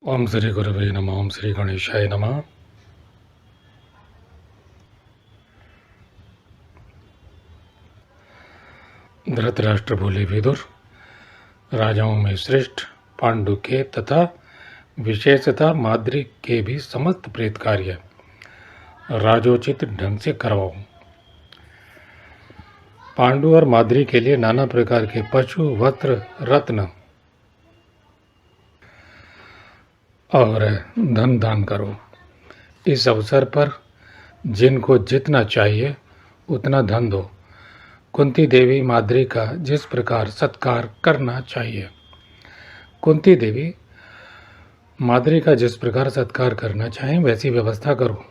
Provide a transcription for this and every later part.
ओम श्री गुरुवे नमः। ओम श्री गणेशाय नमः। धृतराष्ट्र बोले, विदुर, राजाओं में श्रेष्ठ पांडु के तथा विशेषतः माद्री के भी समस्त प्रेत कार्य राजोचित ढंग से करवाओ। पांडु और माद्री के लिए नाना प्रकार के पशु, वस्त्र, रत्न और धन दान करो। इस अवसर पर जिनको जितना चाहिए उतना धन दो। कुंती देवी माद्री का जिस प्रकार सत्कार करना चाहिए, कुंती देवी माद्री का जिस प्रकार सत्कार करना चाहें वैसी व्यवस्था करो।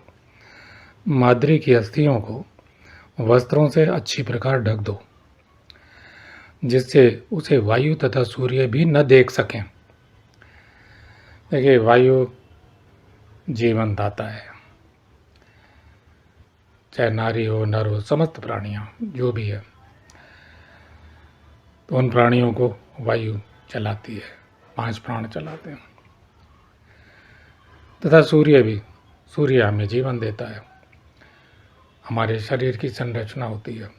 माद्री की अस्थियों को वस्त्रों से अच्छी प्रकार ढक दो, जिससे उसे वायु तथा सूर्य भी न देख सकें। देखिए, वायु जीवन दाता है, चाहे नारी हो नर हो, समस्त प्राणियां जो भी है, तो उन प्राणियों को वायु चलाती है, 5 प्राण चलाते हैं। तथा सूर्य भी, सूर्य हमें जीवन देता है, हमारे शरीर की संरचना होती है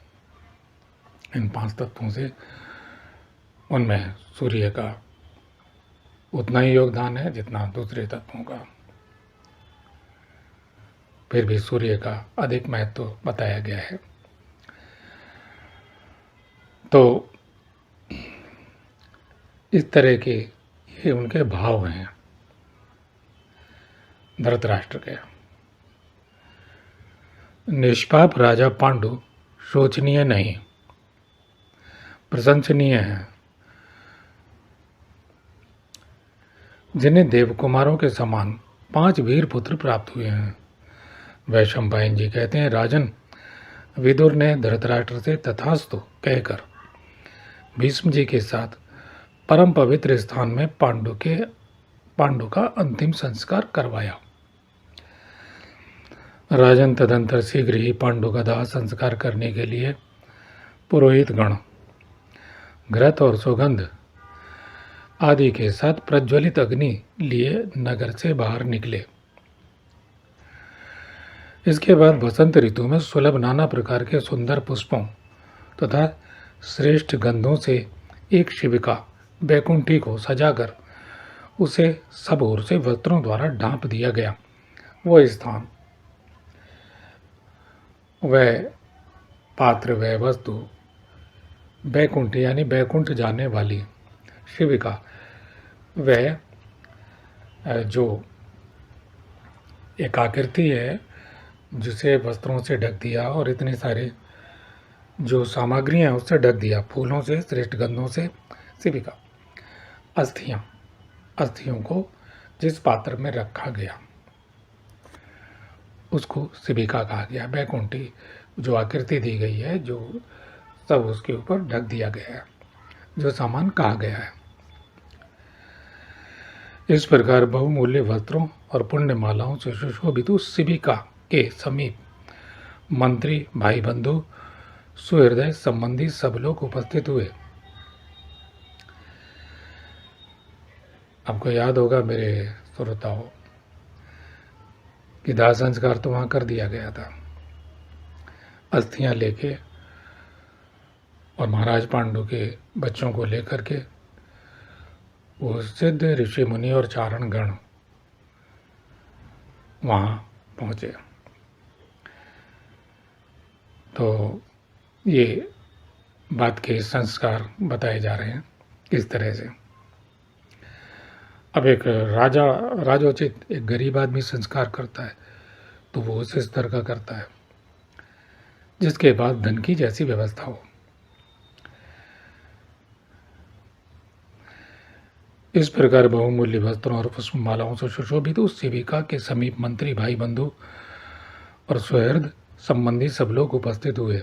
इन 5 तत्वों से। उनमें सूर्य का उतना ही योगदान है जितना दूसरे तत्वों का, फिर भी सूर्य का अधिक महत्व बताया गया है। तो इस तरह के ये उनके भाव हैं धृतराष्ट्र के। निष्पाप राजा पांडु शोचनीय नहीं, प्रशंसनीय है, जिन्हें देवकुमारों के समान 5 वीर पुत्र प्राप्त हुए हैं। वैशंपायन जी कहते हैं, राजन, विदुर ने धृतराष्ट्र से तथास्तु कहकर भीष्म जी के साथ परम पवित्र स्थान में पांडु का अंतिम संस्कार करवाया। राजन, तदंतर शीघ्र ही पांडु का दाह संस्कार करने के लिए पुरोहित गण घृत और सुगंध आदि के साथ प्रज्वलित अग्नि लिए नगर से बाहर निकले। इसके बाद वसंत ऋतु में सुलभ नाना प्रकार के सुंदर पुष्पों तथा श्रेष्ठ गंधों से एक शिविका बैकुंठी को सजाकर उसे सब ओर से वस्त्रों द्वारा ढांप दिया गया। वह स्थान, वह पात्र, वह वस्तु, बैकुंठ यानी बैकुंठ जाने वाली शिविका, वह जो एक आकृति है जिसे वस्त्रों से ढक दिया और इतने सारे जो सामग्रियां हैं उससे ढक दिया, फूलों से, श्रेष्ठ गंधों से शिविका। अस्थियों को जिस पात्र में रखा गया उसको शिविका कहा गया। बैकुंठी जो आकृति दी गई है, जो सब उसके ऊपर ढक दिया गया है, जो सामान कहा गया है। इस प्रकार बहुमूल्य वस्त्रों और पुण्य मालाओं से सुशोभित उस शिविका के समीप मंत्री, भाई बंधु, सुहृदय संबंधी सब लोग उपस्थित हुए। आपको याद होगा मेरे श्रोताओं कि दाह संस्कार तो वहां कर दिया गया था। अस्थियां लेके और महाराज पांडु के बच्चों को लेकर के वो सिद्ध ऋषि मुनि और चारण गण वहां पहुंचे। तो ये बात के संस्कार बताए जा रहे हैं किस तरह से। अब एक राजोचित एक गरीब आदमी संस्कार करता है तो वो उस स्तर का करता है जिसके पास धन की जैसी व्यवस्था हो। इस प्रकार बहुमूल्य वस्त्रों और पुष्पमालाओं से सुशोभित उस शिविका के समीप मंत्री, भाई बंधु और सुहृद संबंधी सब लोग उपस्थित हुए।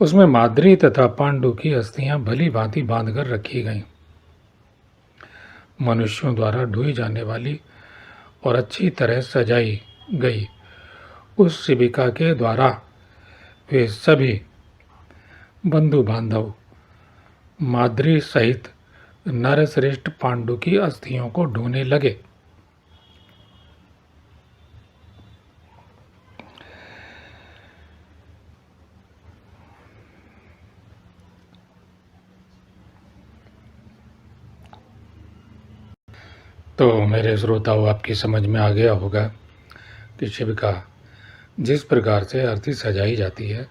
उसमें माद्री तथा पांडु की अस्थियां भली भांति बांधकर रखी गईं। मनुष्यों द्वारा ढोई जाने वाली और अच्छी तरह सजाई गई उस शिविका के द्वारा वे सभी बंधु बांधव माद्री सहित नरश्रेष्ठ पांडु की अस्थियों को ढोने लगे। तो मेरे श्रोताओं, आपकी समझ में आ गया होगा कि शिव का जिस प्रकार से अर्थी सजाई जाती है,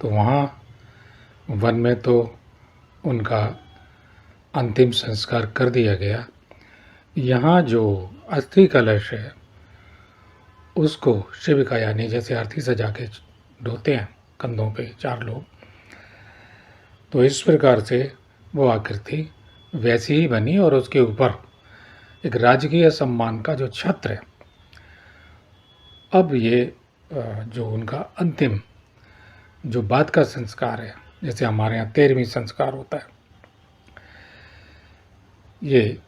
तो वहाँ वन में तो उनका अंतिम संस्कार कर दिया गया। यहाँ जो अस्थि कलश है उसको शिव का, यानी जैसे अर्थी सजा के ढोते हैं कंधों पे 4 लोग, तो इस प्रकार से वो आकृति वैसी ही बनी और उसके ऊपर एक राजकीय सम्मान का जो छत्र है। अब ये जो उनका अंतिम जो बाद का संस्कार है, जैसे हमारे यहाँ 13वीं संस्कार होता है, ये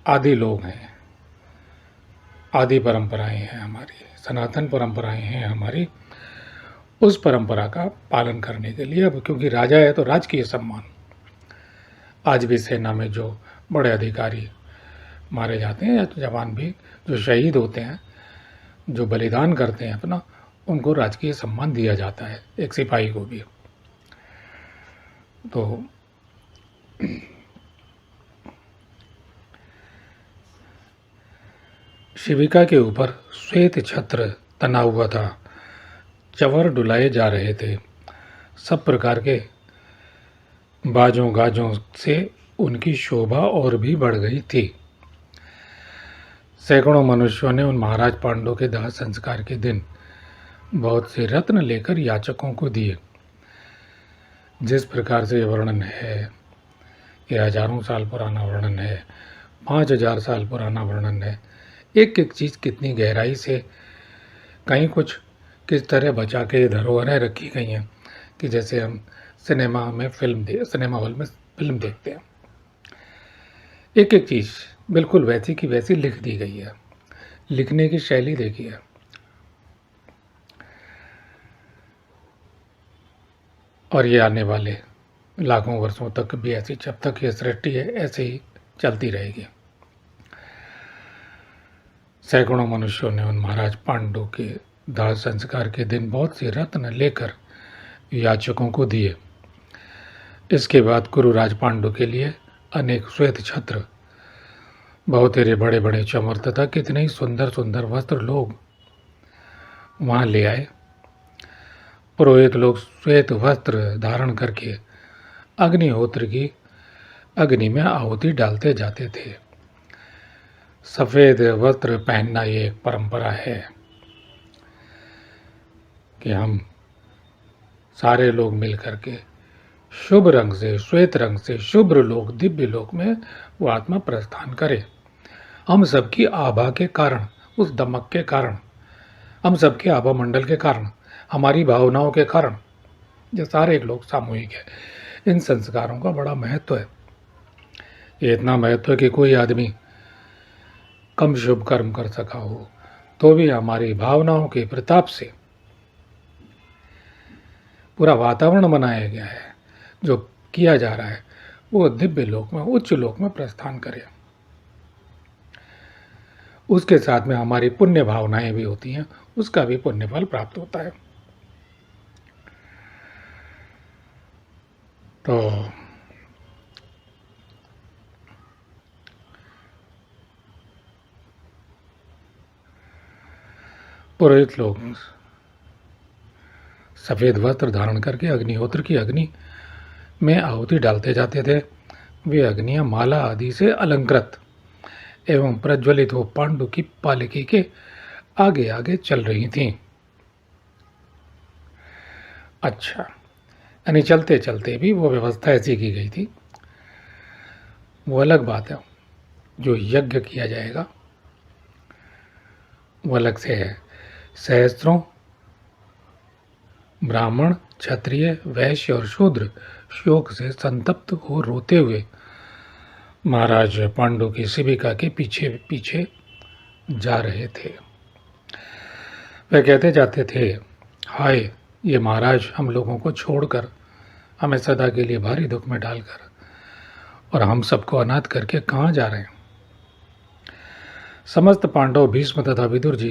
आदि लोग हैं, आदि परंपराएं हैं हमारी, सनातन परंपराएं हैं हमारी। उस परंपरा का पालन करने के लिए, अब क्योंकि राजा है तो राजकीय सम्मान, आज भी सेना में जो बड़े अधिकारी मारे जाते हैं या तो जवान भी जो शहीद होते हैं, जो बलिदान करते हैं अपना, उनको राजकीय सम्मान दिया जाता है, एक सिपाही को भी। तो शिविका के ऊपर श्वेत छत्र तना हुआ था, चंवर डुलाए जा रहे थे, सब प्रकार के बाजों गाजों से उनकी शोभा और भी बढ़ गई थी। सैकड़ों मनुष्यों ने उन महाराज पांडु के दाह संस्कार के दिन बहुत से रत्न लेकर याचकों को दिए। जिस प्रकार से ये वर्णन है, ये हजारों साल पुराना वर्णन है, 5000 साल पुराना वर्णन है। एक एक चीज़ कितनी गहराई से, कहीं कुछ किस तरह बचा के धरोहरें रखी गई हैं कि जैसे हम सिनेमा हॉल में फिल्म देखते हैं। एक एक चीज़ बिल्कुल वैसी की वैसी लिख दी गई है। लिखने की शैली देखिए। और ये आने वाले लाखों वर्षों तक भी ऐसी, जब तक ये सृष्टि है, ऐसे ही चलती रहेगी। सैकड़ों मनुष्यों ने उन महाराज पांडु के दाह संस्कार के दिन बहुत से रत्न लेकर याचकों को दिए। इसके बाद गुरुराज पांडु के लिए अनेक श्वेत छत्र, बहुत ही बड़े बड़े चंवर तथा कितने ही सुंदर सुंदर वस्त्र लोग वहाँ ले आए। पुरोहित लोग श्वेत वस्त्र धारण करके अग्निहोत्र की अग्नि में आहुति डालते जाते थे। सफ़ेद वस्त्र पहनना ये एक परंपरा है कि हम सारे लोग मिल करके शुभ रंग से, श्वेत रंग से शुभ्र लोक, दिव्य लोक में वो आत्मा प्रस्थान करे। हम सबकी आभा के कारण, उस दमक के कारण, हम सबके आभा मंडल के कारण, हमारी भावनाओं के कारण, जो सारे लोग सामूहिक है, इन संस्कारों का बड़ा महत्व है। ये इतना महत्व है कि कोई आदमी कम शुभ कर्म कर सका हो तो भी हमारी भावनाओं के प्रताप से पूरा वातावरण बनाया गया है, जो किया जा रहा है वो दिव्य लोक में, उच्च लोक में प्रस्थान करे। उसके साथ में हमारी पुण्य भावनाएं भी होती हैं, उसका भी पुण्य फल प्राप्त होता है। तो पुरोहित लोग सफ़ेद वस्त्र धारण करके अग्निहोत्र की अग्नि में आहुति डालते जाते थे। वे अग्नियां माला आदि से अलंकृत एवं प्रज्वलित हो पांडु की पालकी के आगे आगे चल रही थीं। अच्छा, यानी चलते चलते भी वो व्यवस्था ऐसी की गई थी। वो अलग बात है, जो यज्ञ किया जाएगा वो अलग से है। सहस्त्रों ब्राह्मण, क्षत्रिय, वैश्य और शूद्र शोक से संतप्त हो रोते हुए महाराज पांडु की शिविका के पीछे पीछे जा रहे थे। वे कहते जाते थे, हाय, ये महाराज हम लोगों को छोड़कर, हमें सदा के लिए भारी दुख में डालकर और हम सबको अनाथ करके कहाँ जा रहे हैं? समस्त पांडव भीष्म तथा विदुर जी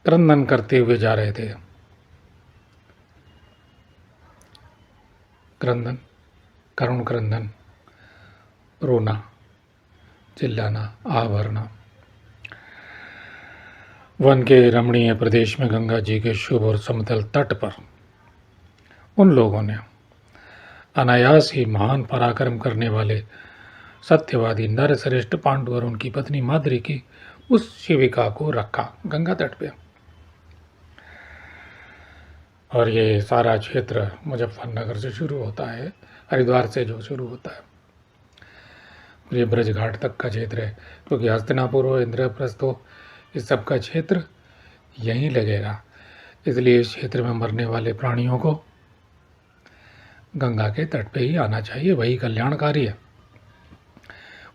क्रंदन करते हुए जा रहे थे। क्रंदन, करुण क्रंदन, रोना, चिल्लाना, आह भरना। वन के रमणीय प्रदेश में गंगा जी के शुभ और समतल तट पर उन लोगों ने अनायास ही महान पराक्रम करने वाले सत्यवादी नरश्रेष्ठ पांडु और उनकी पत्नी माद्री की उस शिविका को रखा गंगा तट पे। और ये सारा क्षेत्र मुजफ्फरनगर से शुरू होता है, हरिद्वार से जो शुरू होता है, ये ब्रज घाट तक का क्षेत्र है, क्योंकि हस्तिनापुर हो, इंद्रप्रस्थ हो, इस सब का क्षेत्र यहीं लगेगा। इसलिए इस क्षेत्र में मरने वाले प्राणियों को गंगा के तट पे ही आना चाहिए, वही कल्याणकारी है,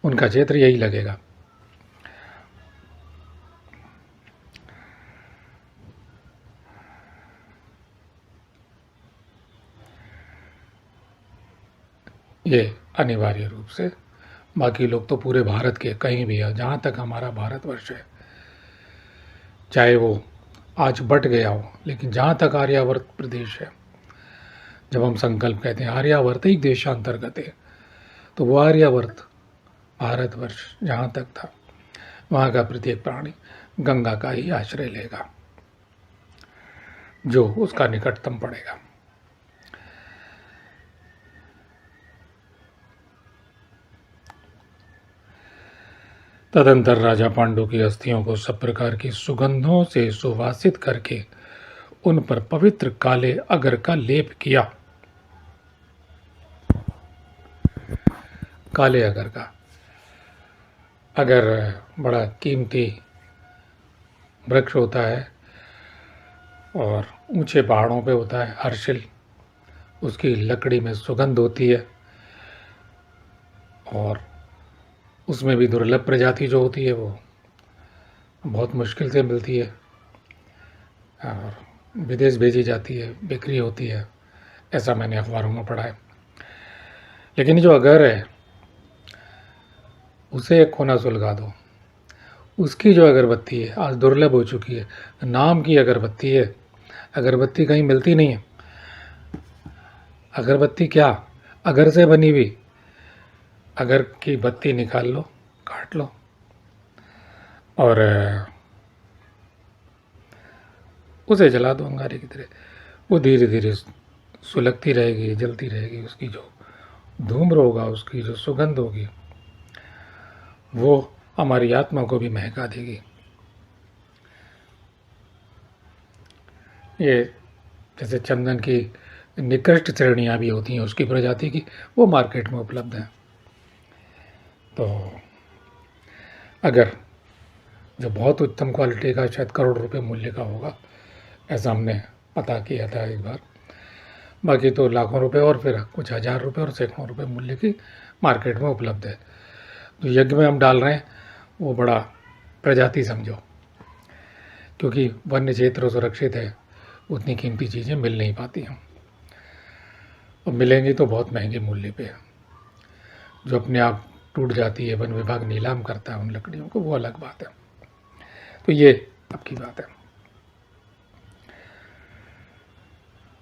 उनका क्षेत्र यही लगेगा। ये अनिवार्य रूप से बाकी लोग तो पूरे भारत के कहीं भी है, जहाँ तक हमारा भारतवर्ष है, चाहे वो आज बट गया हो, लेकिन जहाँ तक आर्यावर्त प्रदेश है, जब हम संकल्प कहते हैं आर्यावर्त एक देशांतर्गत है, तो वो आर्यावर्त भारतवर्ष जहाँ तक था, वहाँ का प्रत्येक प्राणी गंगा का ही आश्रय लेगा, जो उसका निकटतम पड़ेगा। तदंतर राजा पांडु की अस्थियों को सब प्रकार की सुगंधों से सुवासित करके उन पर पवित्र काले अगर का लेप किया। काले अगर का, अगर बड़ा कीमती वृक्ष होता है और ऊंचे पहाड़ों पे होता है, हर्षिल, उसकी लकड़ी में सुगंध होती है और उसमें भी दुर्लभ प्रजाति जो होती है वो बहुत मुश्किल से मिलती है और विदेश भेजी जाती है, बिक्री होती है, ऐसा मैंने अखबारों में पढ़ा है। लेकिन जो अगर है उसे एक कोना सुलगा दो, उसकी जो अगरबत्ती है आज दुर्लभ हो चुकी है, नाम की अगरबत्ती है, अगरबत्ती कहीं मिलती नहीं है। अगरबत्ती क्या, अगर से बनी हुई, अगर की बत्ती निकाल लो, काट लो और उसे जला दो अंगारे की तरह, वो धीरे धीरे सुलगती रहेगी, जलती रहेगी, उसकी जो धूम्र होगा, उसकी जो सुगंध होगी, वो हमारी आत्मा को भी महका देगी। ये जैसे चंदन की निकृष्ट श्रेणियाँ भी होती हैं उसकी प्रजाति की, वो मार्केट में उपलब्ध हैं। तो अगर जो बहुत उत्तम क्वालिटी का, शायद करोड़ रुपए मूल्य का होगा, ऐसा हमने पता किया था एक बार, बाकी तो लाखों रुपए और फिर कुछ हज़ार रुपए और सैकड़ों रुपए मूल्य की मार्केट में उपलब्ध है। तो यज्ञ में हम डाल रहे हैं वो बड़ा प्रजाति समझो, क्योंकि वन्य क्षेत्र सुरक्षित है, उतनी कीमती चीज़ें मिल नहीं पाती हैं और मिलेंगी तो बहुत महंगे मूल्य पे है। जो अपने आप टूट जाती है, वन विभाग नीलाम करता है उन लकड़ियों को, वो अलग बात है। तो ये अब की बात है।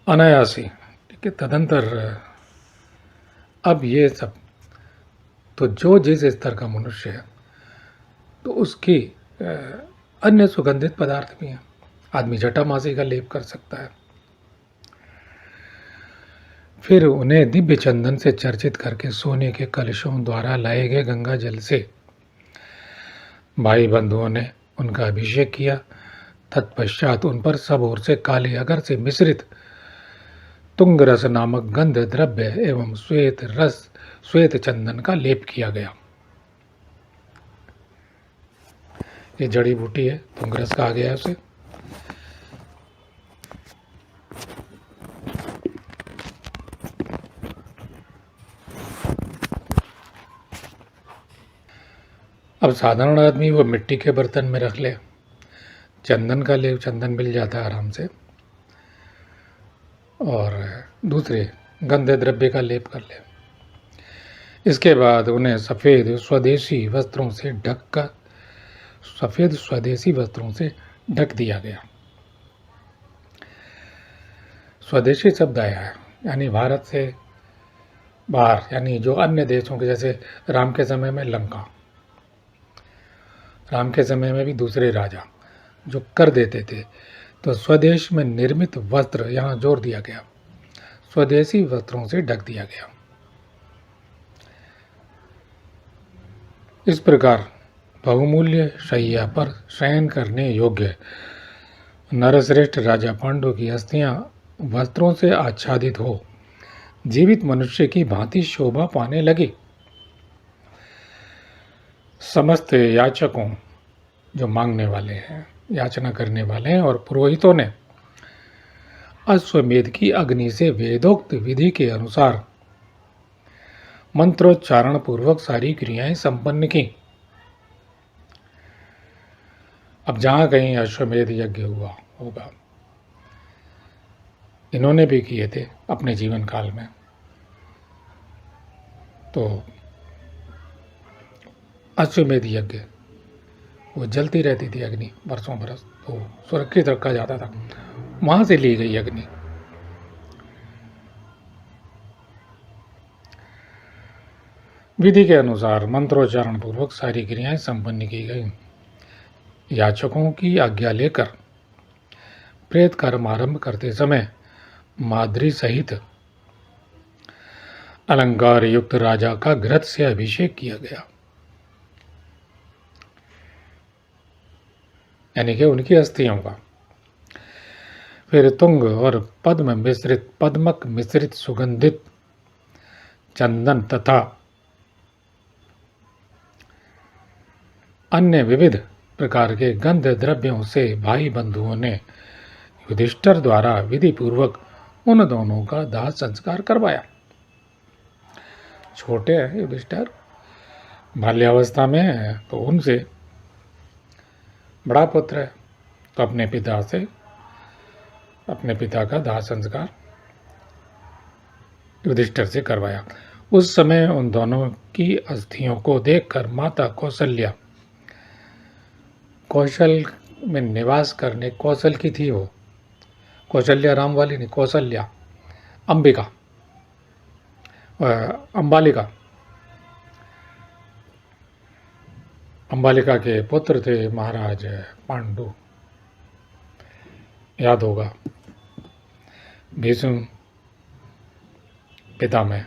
अनायासी, ठीक है। तदंतर अब ये सब तो जो जिस स्तर का मनुष्य है तो उसकी अन्य सुगंधित पदार्थ भी हैं। आदमी जटामासी का लेप कर सकता है, फिर उन्हें दिव्य चंदन से चर्चित करके सोने के कलशों द्वारा लाए गए गंगा जल से भाई बंधुओं ने उनका अभिषेक किया। तत्पश्चात उन पर सब ओर से काले अगर से मिश्रित तुंग रस नामक गंध द्रव्य एवं श्वेत चंदन का लेप किया गया। ये जड़ी बूटी है, तुंग रस कहा गया है उसे। अब साधारण आदमी वो मिट्टी के बर्तन में रख ले, चंदन का लेप, चंदन मिल जाता है आराम से, और दूसरे गंधे द्रव्य का लेप कर ले। इसके बाद उन्हें सफ़ेद स्वदेशी वस्त्रों से ढक दिया गया। स्वदेशी शब्द आया है यानी भारत से बाहर, यानी जो अन्य देशों के, जैसे राम के समय में लंका, राम के समय में भी दूसरे राजा जो कर देते थे, तो स्वदेश में निर्मित वस्त्र यहाँ जोर दिया गया, स्वदेशी वस्त्रों से ढक दिया गया। इस प्रकार बहुमूल्य शैया पर शयन करने योग्य नरश्रेष्ठ राजा पांडु की अस्थियां वस्त्रों से आच्छादित हो जीवित मनुष्य की भांति शोभा पाने लगी। समस्त याचकों, जो मांगने वाले हैं, याचना करने वाले हैं, और पुरोहितों ने अश्वमेध की अग्नि से वेदोक्त विधि के अनुसार मंत्रोच्चारण पूर्वक सारी क्रियाएं संपन्न की। अब जहां कहीं अश्वमेध यज्ञ हुआ होगा, इन्होंने भी किए थे अपने जीवन काल में, तो अश्वमेध यज्ञ वो जलती रहती थी अग्नि बरसों बरस, तो सुरक्षित रखा जाता था। वहां से ली गई अग्नि। विधि के अनुसार मंत्रोच्चारण पूर्वक सारी क्रियाएं संपन्न की गई। याचकों की आज्ञा लेकर प्रेत कर्म आरंभ करते समय माद्री सहित अलंकार युक्त राजा का घृत से अभिषेक किया गया, यानी कि उनकी अस्थियों का। फिर तुंग और पद्मक मिश्रित सुगंधित चंदन तथा अन्य विविध प्रकार के गंध द्रव्यों से भाई बंधुओं ने युधिष्ठिर द्वारा विधि पूर्वक उन दोनों का दाह संस्कार करवाया। छोटे हैं युधिष्ठिर, बाल्यावस्था में है, तो उनसे बड़ा पुत्र है, तो अपने पिता का दाह संस्कार युधिष्ठिर से करवाया। उस समय उन दोनों की अस्थियों को देखकर माता कौशल में निवास करने, कौशल की थी वो, कौशल्या राम वाली नहीं, कौशल्या अंबालिका के पुत्र थे महाराज पांडु, याद होगा, भीष्म पितामह।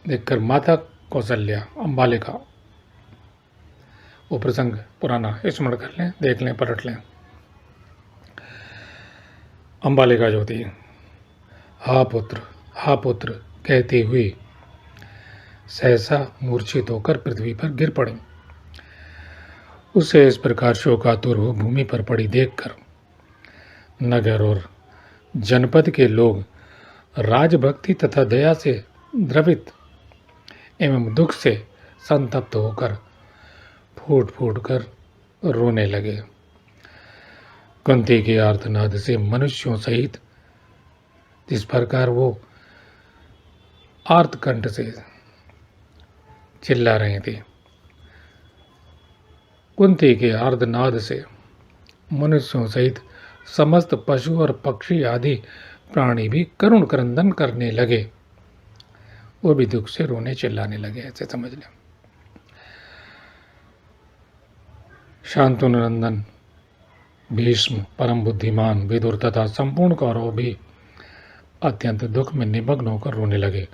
देखकर माता कौशल्या अंबालिका, वो प्रसंग पुराना स्मरण कर लें, देख लें, पलट लें। अंबालिका जो थी, हा पुत्र कहती हुई सहसा मूर्छित होकर पृथ्वी पर गिर पड़ी। उसे इस प्रकार शोकातुर हो भूमि पर पड़ी देखकर नगर और जनपद के लोग राजभक्ति तथा दया से द्रवित एवं दुख से संतप्त होकर फूट फूट कर रोने लगे। कुंती के आर्तनाद से मनुष्यों सहित जिस प्रकार वो आर्तकंठ से चिल्ला रहे थे, कुंती के आर्तनाद से मनुष्यों सहित समस्त पशु और पक्षी आदि प्राणी भी करुण क्रंदन करने लगे, वो भी दुख से रोने चिल्लाने लगे, ऐसे समझ लें। शांतनु नंदन भीष्म, परम बुद्धिमान विदुर तथा संपूर्ण कौरव भी अत्यंत दुख में निमग्न होकर रोने लगे।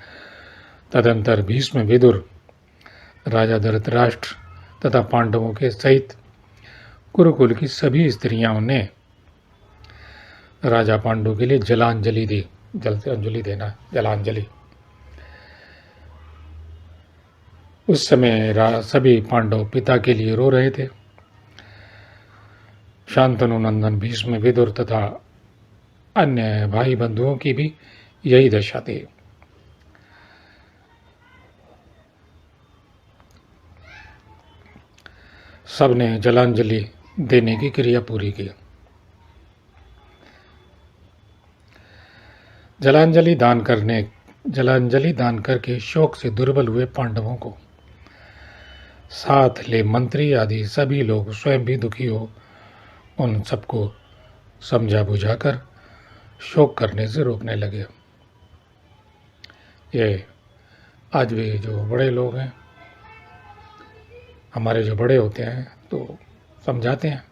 तदंतर भीष्म, विदुर, राजा धृतराष्ट्र तथा पांडवों के सहित कुरुकुल की सभी स्त्रियों ने राजा पांडु के लिए जलांजलि दी। जल से अंजलि देना, जलांजलि। उस समय सभी पांडव पिता के लिए रो रहे थे। शांतनु नंदन भीष्म, विदुर तथा अन्य भाई बंधुओं की भी यही दशा थी। सबने जलांजलि देने की क्रिया पूरी की। जलांजलि दान करके शोक से दुर्बल हुए पांडवों को साथ ले मंत्री आदि सभी लोग स्वयं भी दुखी हो उन सबको समझा बुझाकर शोक करने से रोकने लगे। ये आज भी जो बड़े लोग हैं, हमारे जो बड़े होते हैं, तो समझाते हैं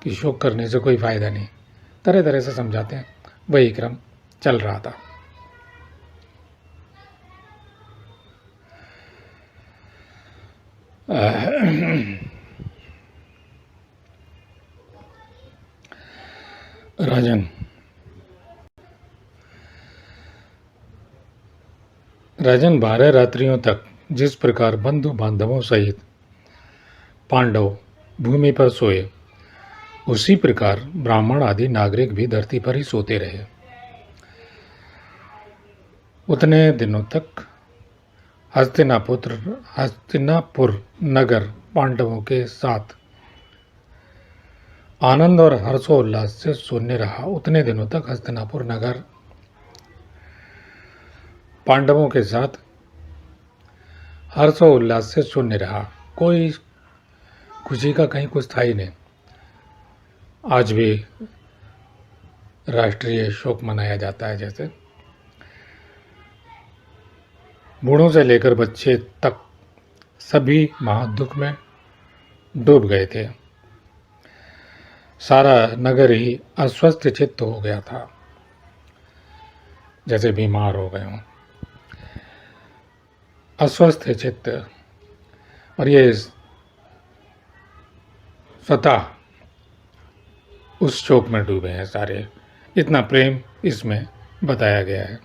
कि शोक करने से कोई फ़ायदा नहीं, तरह तरह से समझाते हैं। वही क्रम चल रहा था। राजन 12 रात्रियों तक जिस प्रकार बंधु बांधवों सहित पांडव भूमि पर सोए, उसी प्रकार ब्राह्मण आदि नागरिक भी धरती पर ही सोते रहे। उतने दिनों तक हस्तिनापुर नगर पांडवों के साथ आनंद और हर्षोल्लास से शून्य रहा। उतने दिनों तक हस्तिनापुर नगर पांडवों के साथ हर्षोल्लास से शून्य रहा। कोई खुशी का कहीं कुछ था ही नहीं। आज भी राष्ट्रीय शोक मनाया जाता है। जैसे बूढ़ों से लेकर बच्चे तक सभी महादुख में डूब गए थे। सारा नगर ही अस्वस्थ चित्त हो गया था, जैसे बीमार हो गए हों, अस्वस्थ चित्त। और ये स्वतः उस शोक में डूबे हैं सारे। इतना प्रेम इसमें बताया गया है।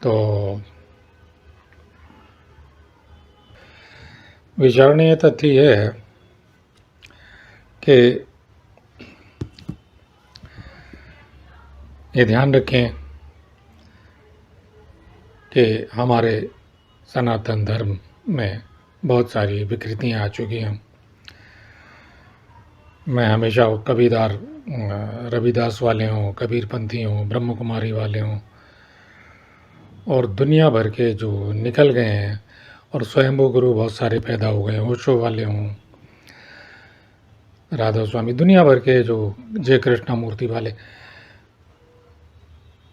तो विचारणीय तथ्य यह है कि ये ध्यान रखें कि हमारे सनातन धर्म में बहुत सारी विकृतियाँ आ चुकी हैं। मैं हमेशा कबीरदार रविदास वाले हों, कबीरपंथी हों, ब्रह्म कुमारी वाले हों, और दुनिया भर के जो निकल गए हैं और स्वयंभू गुरु बहुत सारे पैदा हो गए, ओशो वाले हों, राधा स्वामी, दुनिया भर के जो जय कृष्णमूर्ति वाले,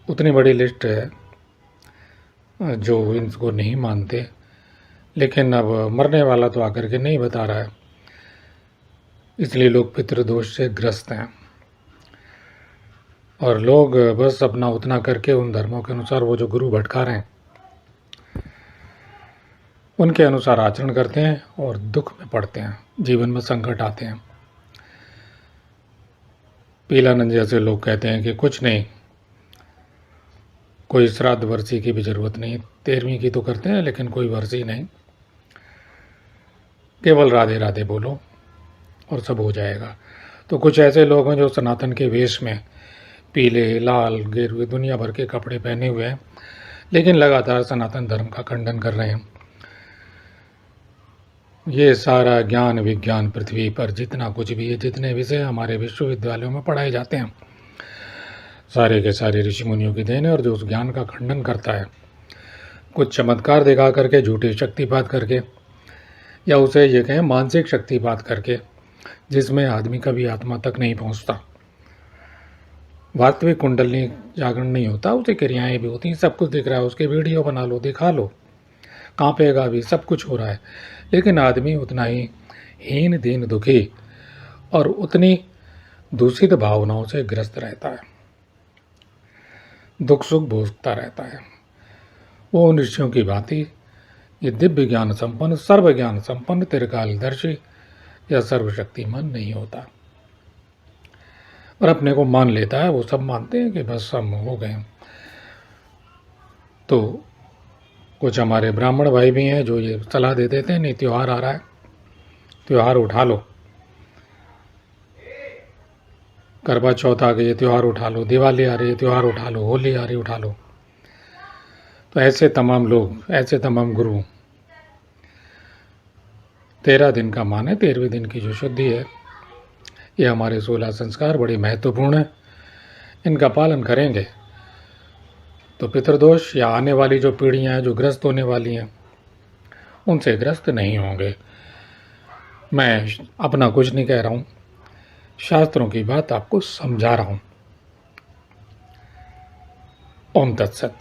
उतनी बड़ी लिस्ट है जो इनको नहीं मानते। लेकिन अब मरने वाला तो आकर के नहीं बता रहा है, इसलिए लोग पितृदोष से ग्रस्त हैं। और लोग बस अपना उतना करके उन धर्मों के अनुसार, वो जो गुरु भटका रहे हैं उनके अनुसार आचरण करते हैं और दुख में पड़ते हैं, जीवन में संकट आते हैं। पीलानंद जैसे लोग कहते हैं कि कुछ नहीं, कोई श्राद्ध वर्षी की भी जरूरत नहीं, 13वीं की तो करते हैं लेकिन कोई वर्षी नहीं, केवल राधे राधे बोलो और सब हो जाएगा। तो कुछ ऐसे लोग हैं जो सनातन के वेश में पीले, लाल, गेरुए, दुनिया भर के कपड़े पहने हुए हैं, लेकिन लगातार सनातन धर्म का खंडन कर रहे हैं। ये सारा ज्ञान विज्ञान पृथ्वी पर जितना कुछ भी है, जितने विषय हमारे विश्वविद्यालयों में पढ़ाए जाते हैं, सारे के सारे ऋषि मुनियों की देन है। और जो उस ज्ञान का खंडन करता है, कुछ चमत्कार दिखा करके, झूठे शक्तिपात करके, या उसे ये कहें मानसिक शक्तिपात करके, जिसमें आदमी का भी आत्मा तक नहीं पहुंचता, वास्तविक कुंडली जागरण नहीं होता, उसे क्रियाएं भी होती हैं, सब कुछ दिख रहा है, उसके वीडियो बना लो, दिखा लो, कांपेगा भी, सब कुछ हो रहा है, लेकिन आदमी उतना ही हीन दीन दुखी और उतनी दूषित भावनाओं से ग्रस्त रहता है, दुख सुख भोगता रहता है। वो उन ऋषियों की भांति ये दिव्य ज्ञान संपन्न, सर्व ज्ञान संपन्न, त्रिकालदर्शी या सर्वशक्तिमान नहीं होता, और अपने को मान लेता है। वो सब मानते हैं कि बस हम हो गए। तो कुछ हमारे ब्राह्मण भाई भी हैं जो ये सलाह दे देते हैं, नहीं त्यौहार आ रहा है, त्यौहार उठा लो, करवा चौथ आ गई है, त्यौहार उठा लो, दिवाली आ रही है, त्यौहार उठा लो, होली आ रही है, उठा लो। तो ऐसे तमाम लोग, ऐसे तमाम गुरु 13 दिन का माने, 13वें दिन की जो शुद्धि है, ये हमारे 16 संस्कार बड़े महत्वपूर्ण हैं। इनका पालन करेंगे तो पितृदोष या आने वाली जो पीढ़ियाँ हैं जो ग्रस्त होने वाली हैं उनसे ग्रस्त नहीं होंगे। मैं अपना कुछ नहीं कह रहा हूँ, शास्त्रों की बात आपको समझा रहा हूँ। ओम तत्सत।